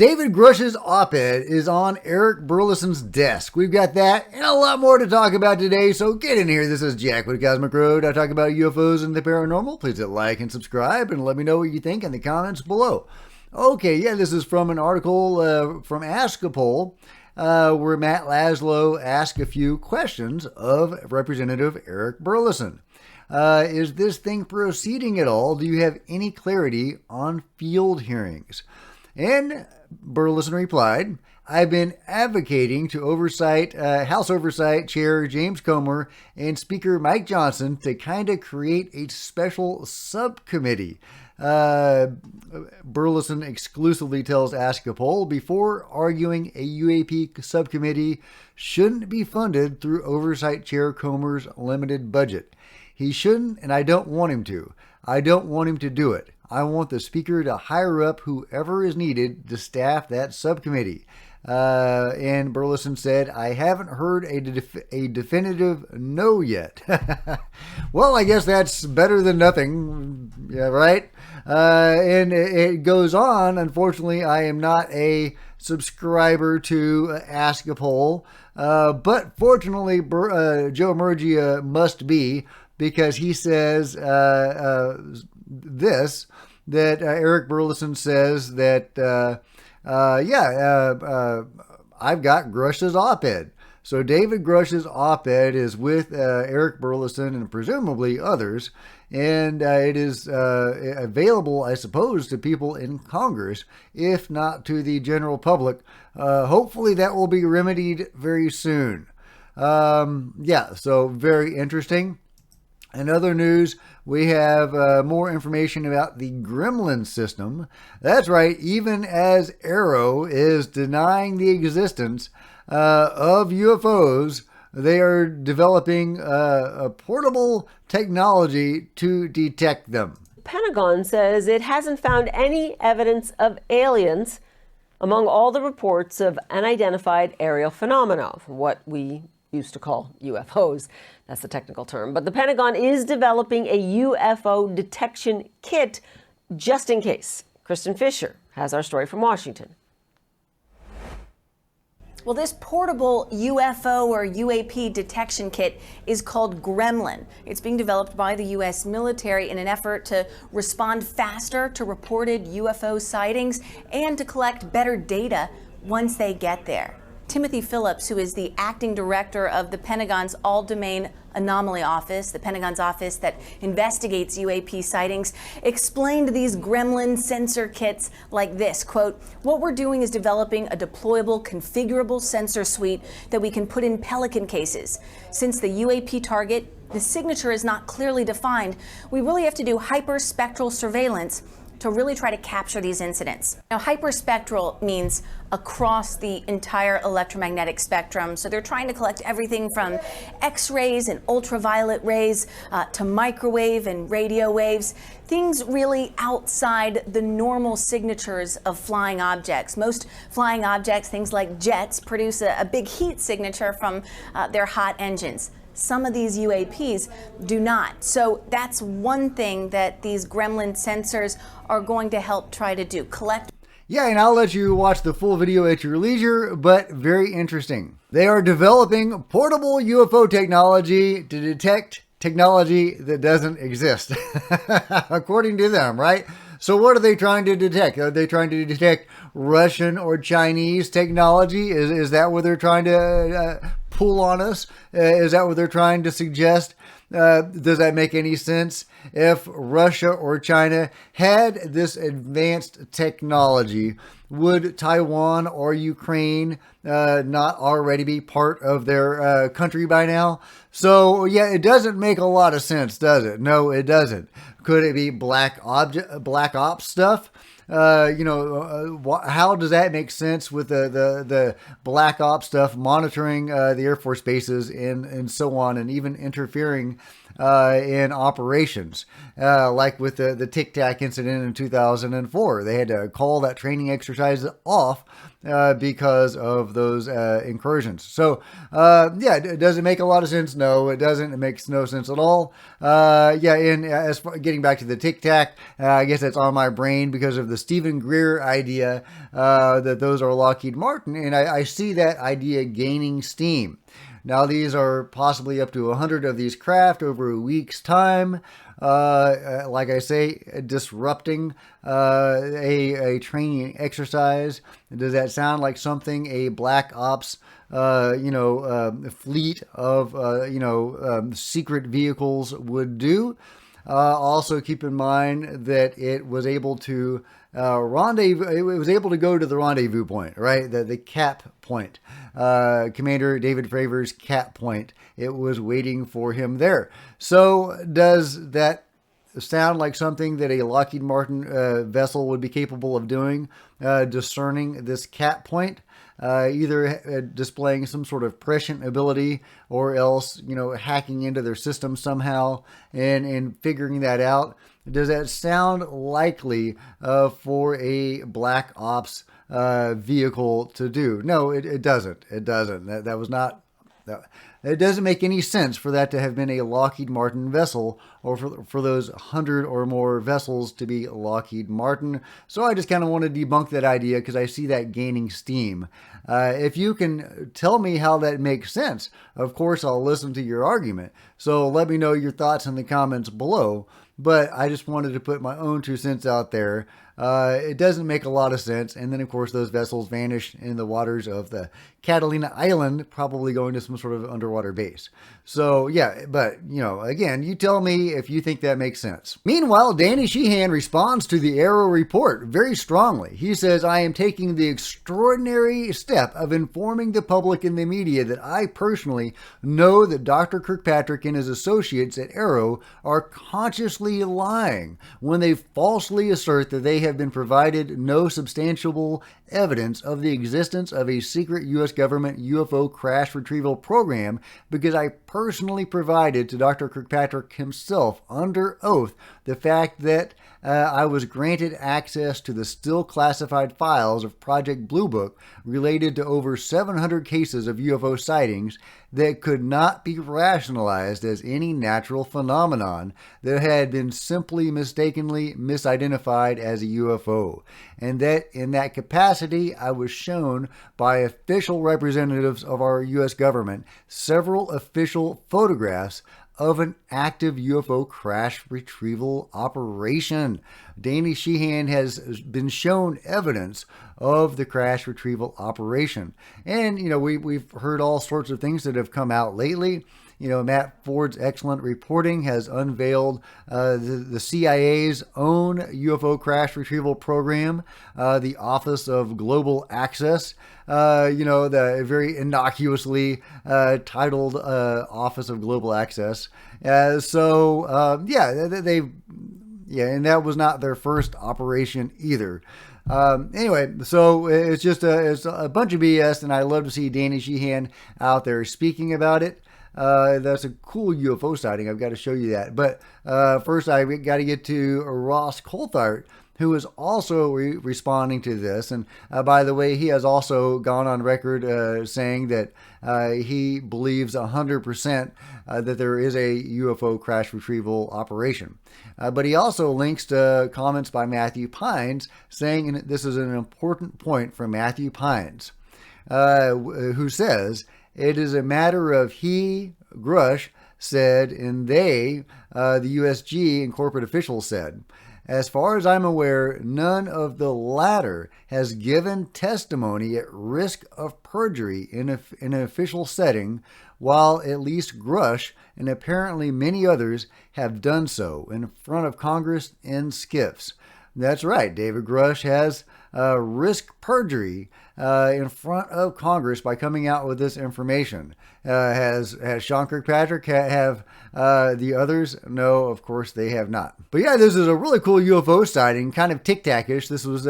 David Grusch's op-ed is on Eric Burleson's desk. We've got that and a lot more to talk about today, so get in here. This is Jack with Cosmic Road. I talk about UFOs and the paranormal. Please hit like and subscribe and let me know what you think in the comments below. Okay, yeah, this is from an article from Ask a Poll, where Matt Laszlo asked a few questions of Representative Eric Burleson. Is this thing proceeding at all? Do you have any clarity on field hearings? And Burleson replied, I've been advocating to House Oversight Chair James Comer and Speaker Mike Johnson to kind of create a special subcommittee. Burleson exclusively tells Ask a Poll before arguing a U.A.P. subcommittee shouldn't be funded through Oversight Chair Comer's limited budget. He shouldn't, and I don't want him to. I don't want him to do it. I want the Speaker to hire up whoever is needed to staff that subcommittee. And Burleson said, I haven't heard a definitive no yet. Well, I guess that's better than nothing, yeah, right? And it goes on. Unfortunately, I am not a subscriber to Ask a Poll, but fortunately, Joe Murgia must be, because he says that Eric Burleson says that, I've got Grusch's op-ed. So David Grusch's op-ed is with Eric Burleson and presumably others, and it is available, I suppose, to people in Congress, if not to the general public. Hopefully that will be remedied very soon. So very interesting. In other news, we have more information about the Gremlin system. That's right, even as Arrow is denying the existence of UFOs, they are developing a portable technology to detect them. The Pentagon says it hasn't found any evidence of aliens among all the reports of unidentified aerial phenomena, what we used to call UFOs. That's the technical term. But the Pentagon is developing a UFO detection kit just in case. Kristen Fisher has our story from Washington. Well, this portable UFO or U.A.P. detection kit is called Gremlin. It's being developed by the U.S. military in an effort to respond faster to reported UFO sightings and to collect better data once they get there. Timothy Phillips, who is the acting director of the Pentagon's All-Domain Anomaly Office, the Pentagon's office that investigates UAP sightings, explained these Gremlin sensor kits like this, quote, what we're doing is developing a deployable, configurable sensor suite that we can put in Pelican cases. Since the UAP target, the signature is not clearly defined, we really have to do hyperspectral surveillance to really try to capture these incidents. Now, hyperspectral means across the entire electromagnetic spectrum. So they're trying to collect everything from X-rays and ultraviolet rays to microwave and radio waves, things really outside the normal signatures of flying objects. Most flying objects, things like jets, produce a big heat signature from their hot engines. Some of these UAPs do not. So that's one thing that these Gremlin sensors are going to help try to do, collect. Yeah, and I'll let you watch the full video at your leisure, but very interesting. They are developing portable UFO technology to detect technology that doesn't exist, according to them, right? So what are they trying to detect? Are they trying to detect Russian or Chinese technology? Is that what they're trying to pull on us? Is that what they're trying to suggest? Does that make any sense? If Russia or China had this advanced technology, would Taiwan or Ukraine not already be part of their country by now? So yeah, it doesn't make a lot of sense, does it? No, it doesn't. Could it be black ops stuff? How does that make sense with the black ops stuff, monitoring the Air Force bases and so on, and even interfering in operations, like with the Tic Tac incident in 2004. They had to call that training exercise off because of those incursions. So, does it make a lot of sense? No, it doesn't. It makes no sense at all. And as far getting back to the Tic Tac, I guess that's on my brain because of the Stephen Greer idea that those are Lockheed Martin, and I see that idea gaining steam. Now, these are possibly up to 100 of these craft over a week's time. Like I say, disrupting a training exercise. Does that sound like something a black ops fleet of secret vehicles would do? Also, keep in mind that it was able to rendezvous. It was able to go to the rendezvous point, right? The cap point. Commander David Fravor's cap point. It was waiting for him there. So, does that sound like something that a Lockheed Martin vessel would be capable of doing? Discerning this cap point. Either displaying some sort of prescient ability or else, hacking into their system somehow and figuring that out. Does that sound likely for a black ops vehicle to do? No, it doesn't. It doesn't. That was not... It doesn't make any sense for that to have been a Lockheed Martin vessel, or for those 100 or more vessels to be Lockheed Martin. So I just kind of want to debunk that idea because I see that gaining steam. If you can tell me how that makes sense, of course I'll listen to your argument. So let me know your thoughts in the comments below. But I just wanted to put my own 2 cents out there. It doesn't make a lot of sense. And then, of course, those vessels vanished in the waters of the Catalina Island, probably going to some sort of underwater base. So, yeah, but, again, you tell me if you think that makes sense. Meanwhile, Danny Sheehan responds to the Arrow report very strongly. He says, "I am taking the extraordinary step of informing the public and the media that I personally know that Dr. Kirkpatrick and his associates at Arrow are consciously lying when they falsely assert that they have been provided no substantiable evidence of the existence of a secret U.S. government UFO crash retrieval program, because I personally provided to Dr. Kirkpatrick himself under oath the fact that I was granted access to the still classified files of Project Blue Book related to over 700 cases of UFO sightings that could not be rationalized as any natural phenomenon that had been simply mistakenly misidentified as a UFO. And that in that capacity, I was shown by official representatives of our U.S. government several official photographs of an active UFO crash retrieval operation. Danny Sheehan has been shown evidence of the crash retrieval operation. And, we've heard all sorts of things that have come out lately. Matt Ford's excellent reporting has unveiled the CIA's own UFO crash retrieval program, the Office of Global Access, the very innocuously titled Office of Global Access. And that was not their first operation either. Anyway, so it's just it's a bunch of BS, and I love to see Danny Sheehan out there speaking about it. That's a cool UFO sighting. I've got to show you that. But first, I've got to get to Ross Coulthart, who is also responding to this. And by the way, he has also gone on record saying that he believes 100% that there is a UFO crash retrieval operation. But he also links to comments by Matthew Pines saying, and this is an important point from Matthew Pines, who says, "It is a matter of he, Grusch, said, and they, the USG and corporate officials said. As far as I'm aware, none of the latter has given testimony at risk of perjury in an official setting, while at least Grusch and apparently many others have done so in front of Congress in SCIFs." That's right, David Grusch has risked perjury in front of Congress by coming out with this information. Has Sean Kirkpatrick have the others? No, of course they have not. But yeah, this is a really cool UFO sighting, kind of tic-tac-ish. This was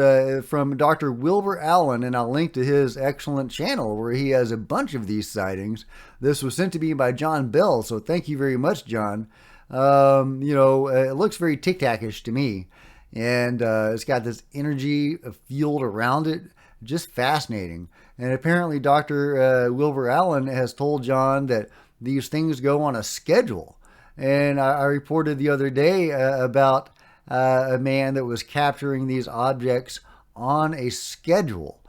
from Dr. Wilbur Allen, and I'll link to his excellent channel where he has a bunch of these sightings. This was sent to me by John Bell, so thank you very much, John. It looks very tic-tac-ish to me. And it's got this energy field around it, just fascinating. And apparently Dr. Wilbur Allen has told John that these things go on a schedule. And I reported the other day about a man that was capturing these objects on a schedule.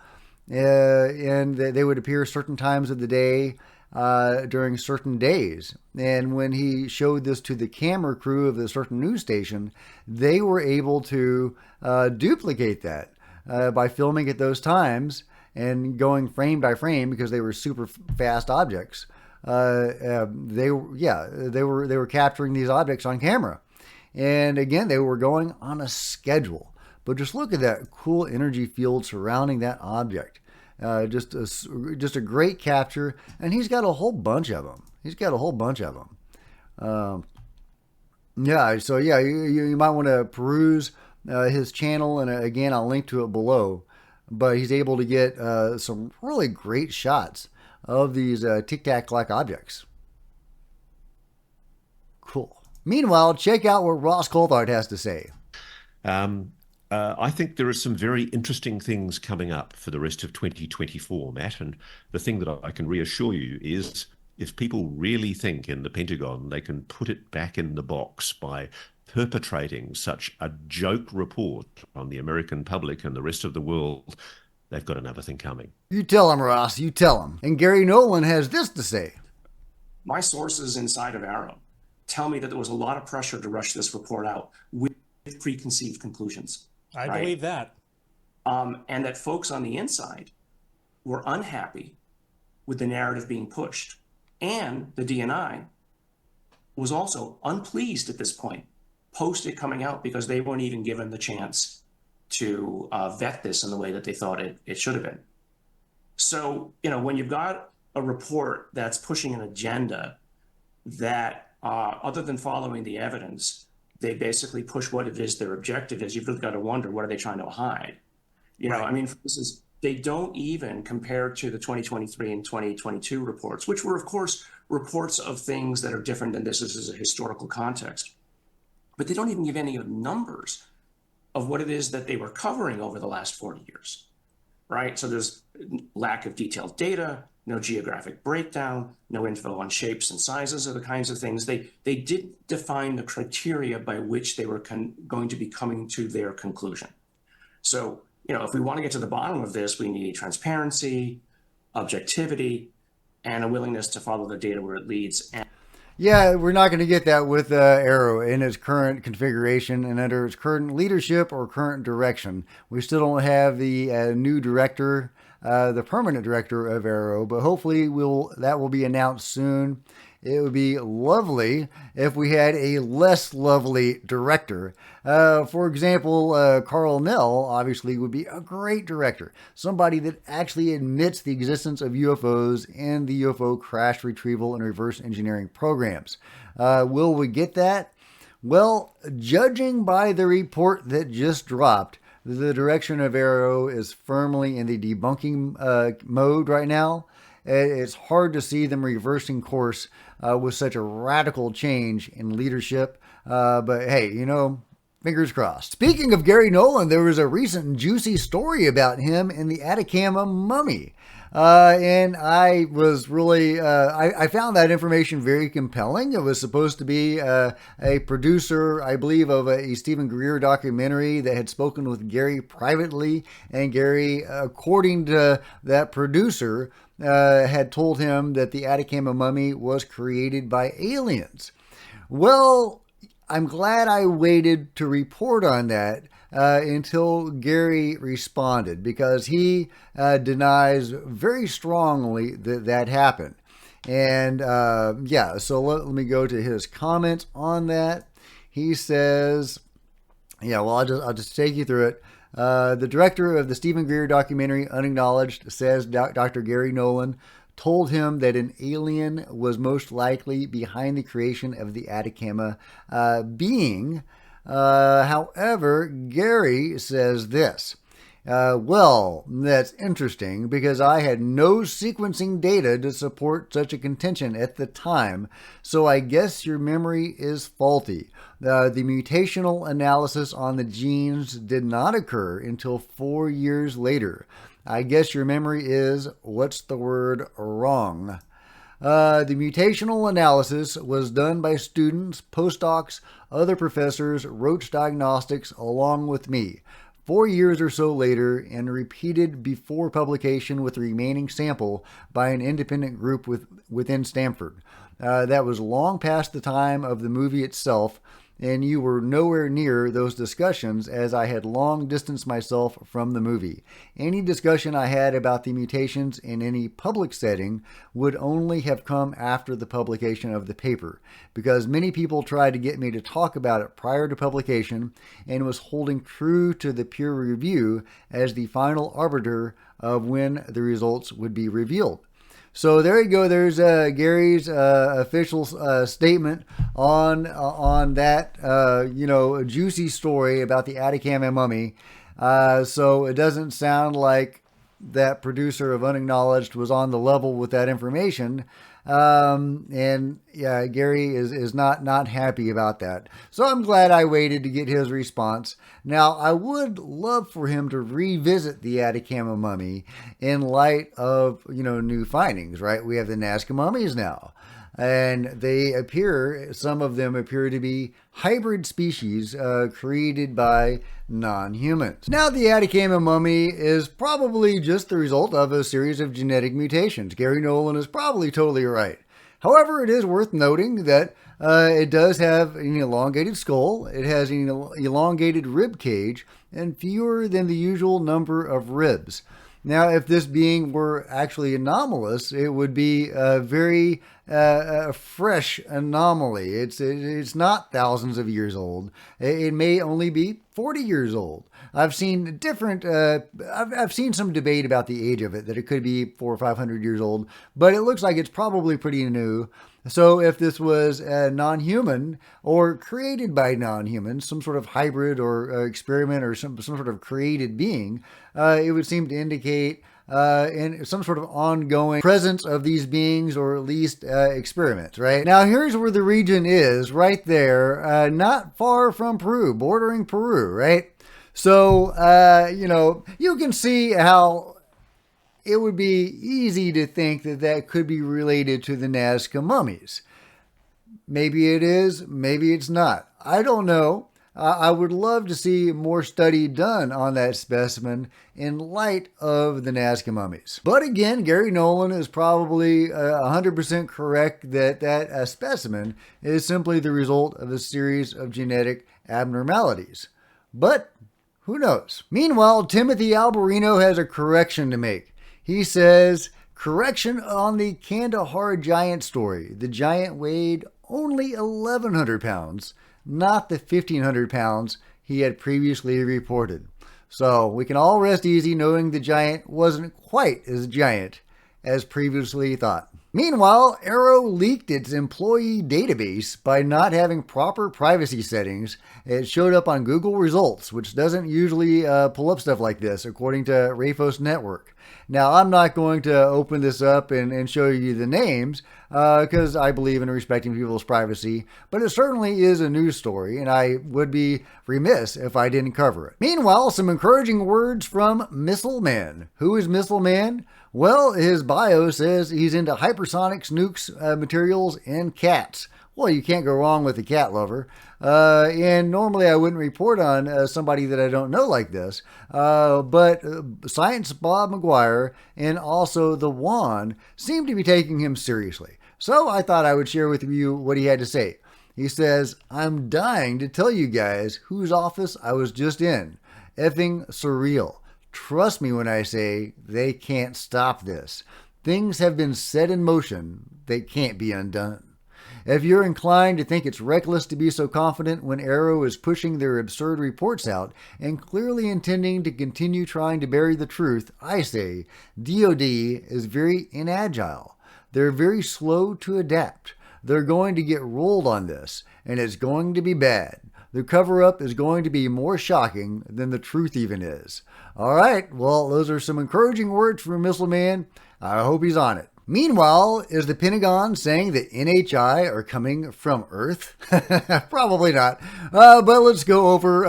And they would appear certain times of the day during certain days. And when he showed this to the camera crew of a certain news station, they were able to duplicate that by filming at those times and going frame by frame because they were super fast objects. They were capturing these objects on camera. And again, they were going on a schedule. But just look at that cool energy field surrounding that object. Just a great capture, and he's got a whole bunch of them. You might want to peruse his channel, and again, I'll link to it below. But he's able to get some really great shots of these tic-tac-like objects. Cool. Meanwhile, check out what Ross Coulthart has to say. I think there are some very interesting things coming up for the rest of 2024, Matt. And the thing that I can reassure you is if people really think in the Pentagon they can put it back in the box by perpetrating such a joke report on the American public and the rest of the world, they've got another thing coming. You tell him, Ross. You tell him. And Garry Nolan has this to say. My sources inside of Arrow tell me that there was a lot of pressure to rush this report out with preconceived conclusions. I believe that. And that folks on the inside were unhappy with the narrative being pushed. And the DNI was also unpleased at this point, post it coming out, because they weren't even given the chance to vet this in the way that they thought it should have been. So, when you've got a report that's pushing an agenda that, other than following the evidence, they basically push what it is their objective is, you've really got to wonder, what are they trying to hide? For instance, they don't even compare to the 2023 and 2022 reports, which were, of course, reports of things that are different than this. This is a historical context. But they don't even give any numbers of what it is that they were covering over the last 40 years, right? So there's lack of detailed data, no geographic breakdown, no info on shapes and sizes of the kinds of things. They didn't define the criteria by which they were going to be coming to their conclusion. So, if we want to get to the bottom of this, we need transparency, objectivity, and a willingness to follow the data where it leads. Yeah, we're not going to get that with Arrow in its current configuration and under its current leadership or current direction. We still don't have the new director, the permanent director of Arrow, but hopefully that will be announced soon. It would be lovely if we had a less lovely director. For example, Carl Nell obviously would be a great director. Somebody that actually admits the existence of UFOs and the UFO crash retrieval and reverse engineering programs. Will we get that? Well, judging by the report that just dropped, the direction of Arrow is firmly in the debunking mode right now. It's hard to see them reversing course with such a radical change in leadership. But hey, fingers crossed. Speaking of Garry Nolan, there was a recent juicy story about him in the Atacama mummy. And I was really, I found that information very compelling. It was supposed to be a producer, I believe, of a Stephen Greer documentary that had spoken with Garry privately. And Garry, according to that producer, had told him that the Atacama mummy was created by aliens. Well, I'm glad I waited to report on that until Garry responded, because he denies very strongly that happened. And so let me go to his comments on that. He says, I'll just take you through it. The director of the Stephen Greer documentary, Unacknowledged, says Dr. Garry Nolan told him that an alien was most likely behind the creation of the Atacama being. However, Garry says this. Well, that's interesting because I had no sequencing data to support such a contention at the time, so I guess your memory is faulty. The mutational analysis on the genes did not occur until 4 years later. I guess your memory is, what's the word, wrong. The mutational analysis was done by students, postdocs, other professors, Roche Diagnostics, along with me. 4 years or so later, and repeated before publication with the remaining sample by an independent group within Stanford. That was long past the time of the movie itself, and you were nowhere near those discussions, as I had long distanced myself from the movie. Any discussion I had about the mutations in any public setting would only have come after the publication of the paper, because many people tried to get me to talk about it prior to publication, and was holding true to the peer review as the final arbiter of when the results would be revealed. So there you go. There's Gary's official statement on that juicy story about the Atacama mummy. So it doesn't sound like that producer of Unacknowledged was on the level with that information. And yeah, Gary is not happy about that. So I'm glad I waited to get his response. Now, I would love for him to revisit the Atacama mummy in light of, new findings, right? We have the Nazca mummies now. And some of them appear to be hybrid species created by non-humans. Now, the Atacama mummy is probably just the result of a series of genetic mutations. Garry Nolan is probably totally right. However, it is worth noting that it does have an elongated skull, it has an elongated rib cage, and fewer than the usual number of ribs. Now, if this being were actually anomalous, it would be a very fresh anomaly. It's not thousands of years old. It may only be 40 years old. I've seen I've seen some debate about the age of it, that it could be 400 or 500 years old, but it looks like it's probably pretty new. So if this was a non-human or created by non-humans, some sort of hybrid or experiment or some sort of created being, it would seem to indicate in some sort of ongoing presence of these beings, or at least experiments, right? Now, here's where the region is, right there, not far from Peru, bordering Peru, right? So, you can see how it would be easy to think that could be related to the Nazca mummies. Maybe it is, maybe it's not. I don't know. I would love to see more study done on that specimen in light of the Nazca mummies. But again, Garry Nolan is probably 100% correct that specimen is simply the result of a series of genetic abnormalities. But who knows? Meanwhile, Timothy Alberino has a correction to make. He says, correction on the Kandahar giant story. The giant weighed only 1,100 pounds, not the 1,500 pounds he had previously reported. So we can all rest easy knowing the giant wasn't quite as giant as previously thought. Meanwhile, Arrow leaked its employee database by not having proper privacy settings. It showed up on Google results, which doesn't usually pull up stuff like this, according to Rafos Network. Now, I'm not going to open this up and show you the names because I believe in respecting people's privacy, but it certainly is a news story, and I would be remiss if I didn't cover it. Meanwhile, some encouraging words from Missile Man. Who is Missile Man? Well, his bio says he's into hypersonics, nukes, materials, and cats. Well, you can't go wrong with a cat lover. And normally I wouldn't report on somebody that I don't know like this. But Science Bob McGuire and also the Juan seem to be taking him seriously. So I thought I would share with you what he had to say. He says, I'm dying to tell you guys whose office I was just in. Effing surreal. Trust me when I say they can't stop this. Things have been set in motion. They can't be undone. If you're inclined to think it's reckless to be so confident when Arrow is pushing their absurd reports out and clearly intending to continue trying to bury the truth, I say DOD is very inagile. They're very slow to adapt. They're going to get rolled on this, and it's going to be bad. The cover-up is going to be more shocking than the truth even is. All right, well, those are some encouraging words from Missile Man. I hope he's on it. Meanwhile, is the Pentagon saying that NHI are coming from Earth? Probably not. But let's go over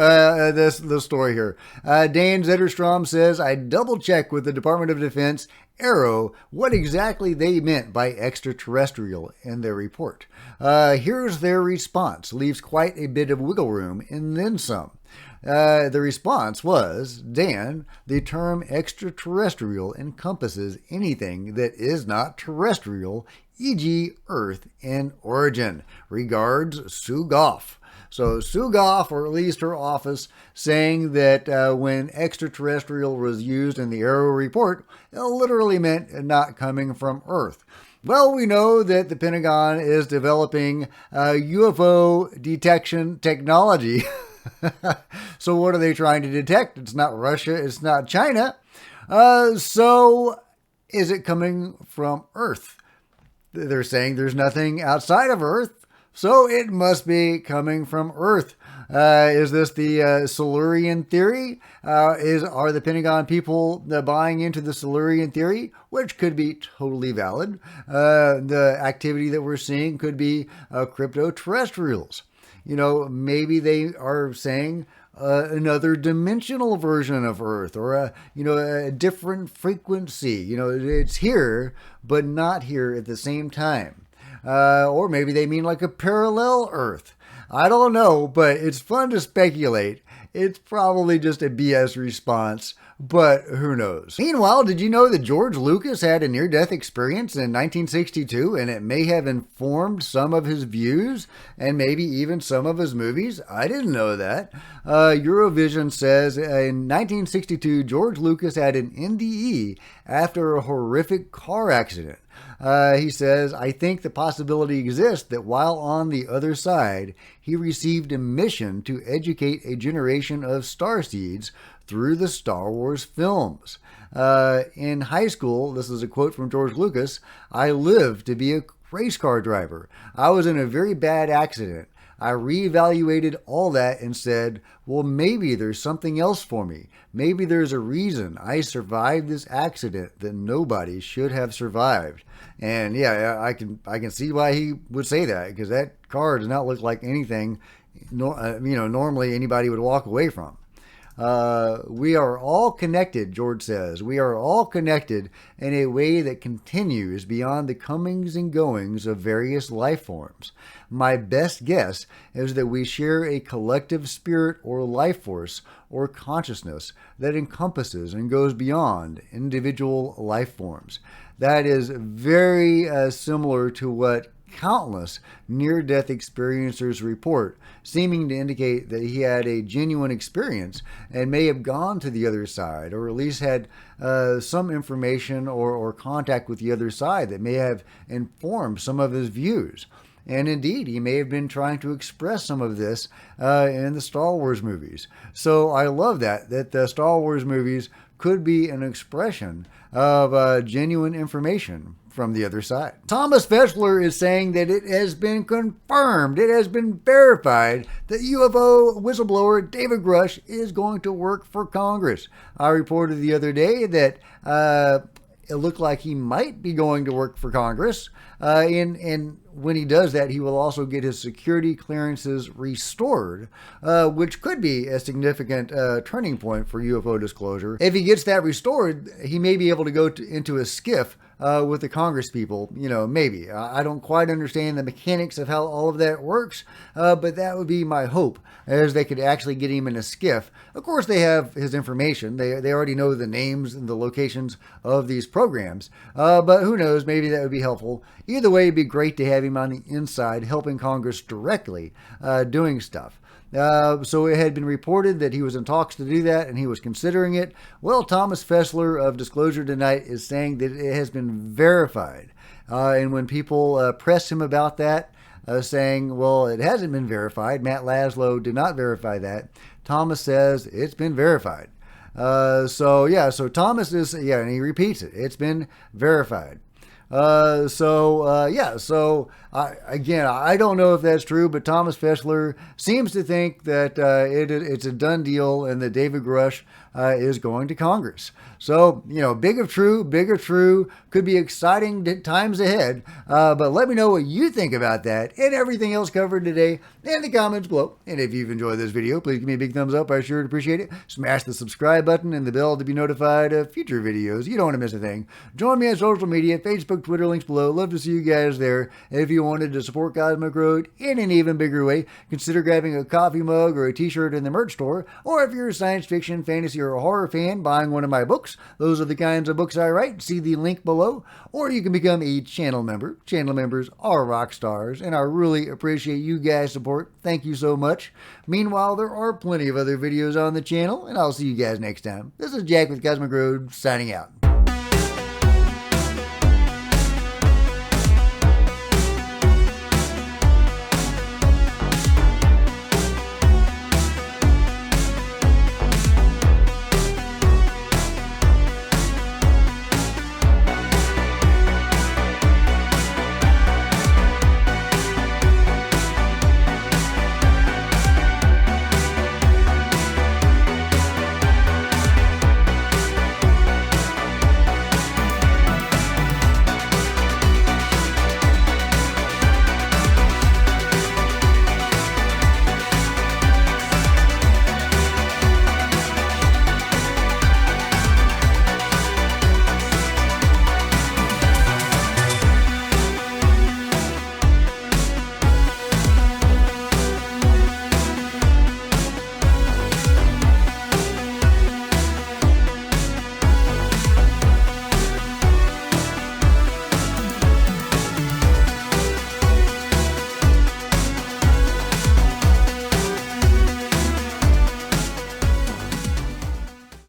the story here. Dan Zetterstrom says, I double-checked with the Department of Defense, arrow what exactly they meant by extraterrestrial in their report. Here's their response. Leaves quite a bit of wiggle room and then some. The response was, Dan, the term extraterrestrial encompasses anything that is not terrestrial, e.g. Earth in origin. Regards, Sue Goff. So Sue Goff, or at least her office, saying that when extraterrestrial was used in the Arrow report, it literally meant not coming from Earth. Well, we know that the Pentagon is developing UFO detection technology. So what are they trying to detect? It's not Russia. It's not China. So is it coming from Earth? They're saying there's nothing outside of Earth, so it must be coming from Earth. Is this the Silurian theory? Are the Pentagon people buying into the Silurian theory, which could be totally valid? The activity that we're seeing could be crypto-terrestrials. You know, maybe they are saying another dimensional version of Earth, or a different frequency. You know, it's here, but not here at the same time. Or maybe they mean like a parallel Earth. I don't know, but it's fun to speculate. It's probably just a BS response, but who knows? Meanwhile, did you know that George Lucas had a near-death experience in 1962, and it may have informed some of his views and maybe even some of his movies? I didn't know that. Eurovision says in 1962, George Lucas had an NDE after a horrific car accident. He says, I think the possibility exists that while on the other side, he received a mission to educate a generation of starseeds through the Star Wars films. In high school, this is a quote from George Lucas, I lived to be a race car driver. I was in a very bad accident. I reevaluated all that and said, well, maybe there's something else for me. Maybe there's a reason I survived this accident that nobody should have survived. And yeah, I can see why he would say that, because that car does not look like anything normally anybody would walk away from. We are all connected, George says. We are all connected in a way that continues beyond the comings and goings of various life forms. My best guess is that we share a collective spirit or life force or consciousness that encompasses and goes beyond individual life forms. That is very similar to what countless near-death experiencers report, seeming to indicate that he had a genuine experience and may have gone to the other side, or at least had some information or contact with the other side that may have informed some of his views. And indeed, he may have been trying to express some of this in the Star Wars movies. So I love that the Star Wars movies could be an expression of genuine information from the other side. Thomas Fessler is saying that it has been confirmed, it has been verified that UFO whistleblower David Grusch is going to work for Congress. I reported the other day that it looked like he might be going to work for Congress. And when he does that, he will also get his security clearances restored, which could be a significant turning point for UFO disclosure. If he gets that restored, he may be able to go into a skiff with the Congress people, maybe. I don't quite understand the mechanics of how all of that works, but that would be my hope, as they could actually get him in a skiff. Of course, they have his information. They already know the names and the locations of these programs, but who knows, maybe that would be helpful. Either way, it'd be great to have him on the inside helping Congress directly doing stuff. So it had been reported that he was in talks to do that and he was considering it. Well, Thomas Fessler of Disclosure Tonight is saying that it has been verified. And when people press him about that, saying, well, it hasn't been verified, Matt Laszlo did not verify that, Thomas says it's been verified. So Thomas is, and he repeats it, it's been verified. Again, I don't know if that's true, but Thomas Fessler seems to think that it's a done deal and that David Grusch is going to Congress. So, big if true, could be exciting times ahead. But let me know what you think about that and everything else covered today in the comments below. And if you've enjoyed this video, please give me a big thumbs up. I sure would appreciate it. Smash the subscribe button and the bell to be notified of future videos. You don't want to miss a thing. Join me on social media, Facebook, Twitter, links below. Love to see you guys there. And if you wanted to support Cosmic Road in an even bigger way, consider grabbing a coffee mug or a t-shirt in the merch store. Or if you're a science fiction, fantasy, or a horror fan, buying one of my books. Those are the kinds of books I write. See the link below. Or you can become a channel member. Channel members are rock stars, and I really appreciate you guys' support. Thank you so much. Meanwhile, there are plenty of other videos on the channel, and I'll see you guys next time. This is Jack with Cosmic Road, signing out.